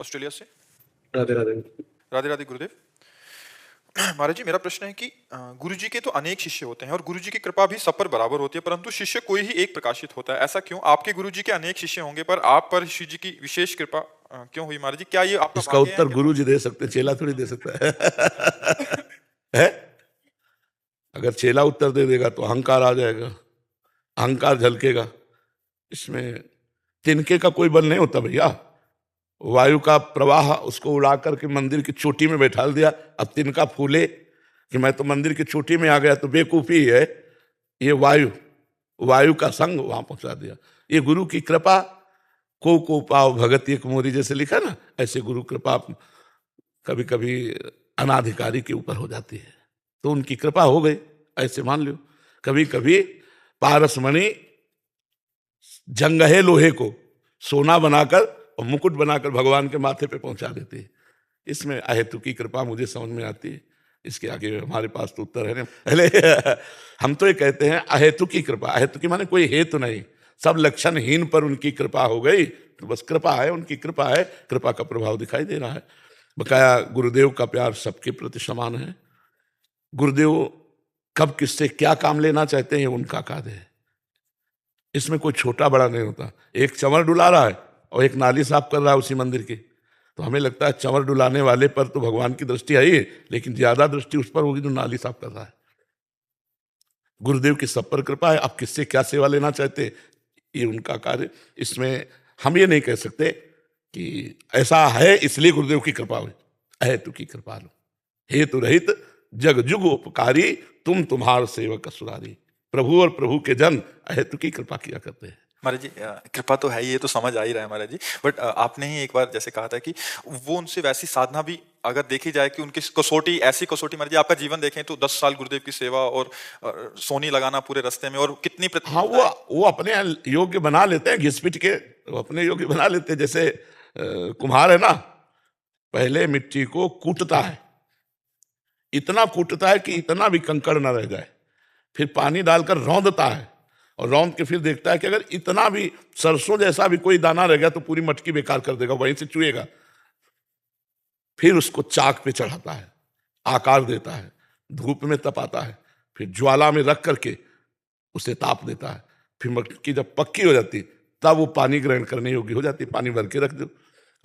Australia से। राधे राधे। राधे राधे गुरुदेव। महाराज जी, मेरा प्रश्न है कि गुरु जी के तो अनेक शिष्य होते हैं और गुरु जी की कृपा भी सब पर बराबर होती है, परंतु शिष्य कोई ही एक प्रकाशित होता है। ऐसा क्यों? आपके गुरु जी के अनेक शिष्य होंगे पर आप पर श्री जी की विशेष कृपा क्यों हुई महाराज जी? क्या ये आपका इसका भाग्य है उत्तर क्या? गुरु जी दे सकते, चेला थोड़ी दे सकता है। है? अगर चेला उत्तर दे देगा तो अहंकार आ जाएगा, अहंकार झलकेगा। इसमें तिनके का कोई बल नहीं होता भैया। वायु का प्रवाह उसको उड़ा करके मंदिर की चोटी में बैठा दिया, अब तिनका फूले कि मैं तो मंदिर की चोटी में आ गया, तो बेकूफी है। ये वायु का संग वहां पहुंचा दिया। ये गुरु की कृपा। को पाओ भगत एक मोरी, जैसे लिखा ना, ऐसे गुरु कृपा कभी कभी अनाधिकारी के ऊपर हो जाती है, तो उनकी कृपा हो गई, ऐसे मान लो। कभी कभी पारसमणि जंगहे लोहे को सोना बनाकर और मुकुट बनाकर भगवान के माथे पे पहुंचा देती है। इसमें अहेतु की कृपा मुझे समझ में आती है। इसके आगे हमारे पास तो उत्तर है नहीं। पहले हम तो ये कहते हैं अहेतु की कृपा। अहेतु की माने कोई हेतु नहीं, सब लक्षणहीन पर उनकी कृपा हो गई, तो बस कृपा है, उनकी कृपा है, कृपा का प्रभाव दिखाई दे रहा है। बकाया गुरुदेव का प्यार सबके प्रति समान है। गुरुदेव कब किससे क्या काम लेना चाहते हैं, उनका कार्य है। इसमें कोई छोटा बड़ा नहीं होता। एक चंवर डुला रहा है और एक नाली साफ कर रहा है उसी मंदिर की, तो हमें लगता है चंवर डुलाने वाले पर तो भगवान की दृष्टि है ही, लेकिन ज्यादा दृष्टि उस पर होगी जो नाली साफ कर रहा है। गुरुदेव की सब पर कृपा है। आप किससे क्या सेवा लेना चाहते, ये उनका कार्य। इसमें हम ये नहीं कह सकते कि ऐसा है इसलिए गुरुदेव की कृपा हुई। अहेतु की कृपा लो, हेतु रहित जग जुग उपकारी, तुम तुम्हार सेवक असुरारी। प्रभु और प्रभु के जन अहेतु की कृपा किया करते हैं। महाराज जी, कृपा तो है, ये तो समझ आ ही रहा है महाराज जी, बट आपने ही एक बार जैसे कहा था कि वो उनसे वैसी साधना भी अगर देखी जाए कि उनकी कसौटी, ऐसी कसौटी, महाराज जी आपका जीवन देखें तो 10 साल गुरुदेव की सेवा और सोनी लगाना पूरे रास्ते में, और कितनी हाँ, वो अपने योग्य बना लेते हैं, घिस-पिट के वो अपने योग्य बना लेते हैं। जैसे कुम्हार है ना, पहले मिट्टी को कूटता है, इतना कूटता है कि इतना भी कंकड़ न रह जाए, फिर पानी डालकर रौंदता है, और रौंद के फिर देखता है कि अगर इतना भी सरसों जैसा भी कोई दाना रह गया तो पूरी मटकी बेकार कर देगा, वहीं से चुएगा। फिर उसको चाक पे चढ़ाता है, आकार देता है, धूप में तपाता है, फिर ज्वाला में रख करके उसे ताप देता है। फिर मटकी जब पक्की हो जाती तब वो पानी ग्रहण करने योग्य हो जाती, पानी भर के रख दो।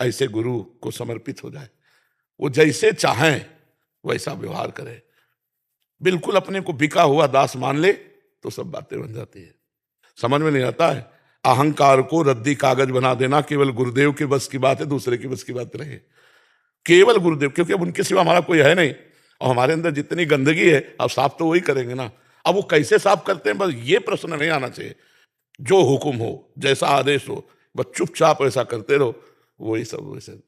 ऐसे गुरु को समर्पित हो जाए, वो जैसे चाहें वैसा व्यवहार करे, बिल्कुल अपने को बिका हुआ दास मान ले तो सब बातें बन जाती है। समझ में नहीं आता है। अहंकार को रद्दी कागज बना देना केवल गुरुदेव के बस की बात है, दूसरे की बस की बात रहे। केवल गुरुदेव, क्योंकि अब उनके सिवा हमारा कोई है नहीं, और हमारे अंदर जितनी गंदगी है अब साफ तो वही करेंगे ना। अब वो कैसे साफ करते हैं, बस ये प्रश्न नहीं आना चाहिए। जो हुक्म हो, जैसा आदेश हो, बस चुपचाप ऐसा करते रहो। वही सब वैसे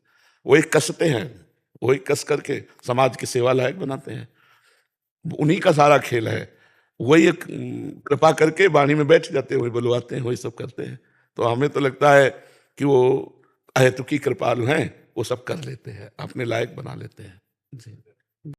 वही कसते हैं, वही कस करके समाज की सेवा लायक बनाते हैं। उन्हीं का सारा खेल है। वही एक कृपा करके वाणी में बैठ जाते हैं, वही बुलवाते हैं, वही सब करते हैं। तो हमें तो लगता है कि वो अहेतु की कृपालु हैं, वो सब कर लेते हैं, अपने लायक बना लेते हैं जी।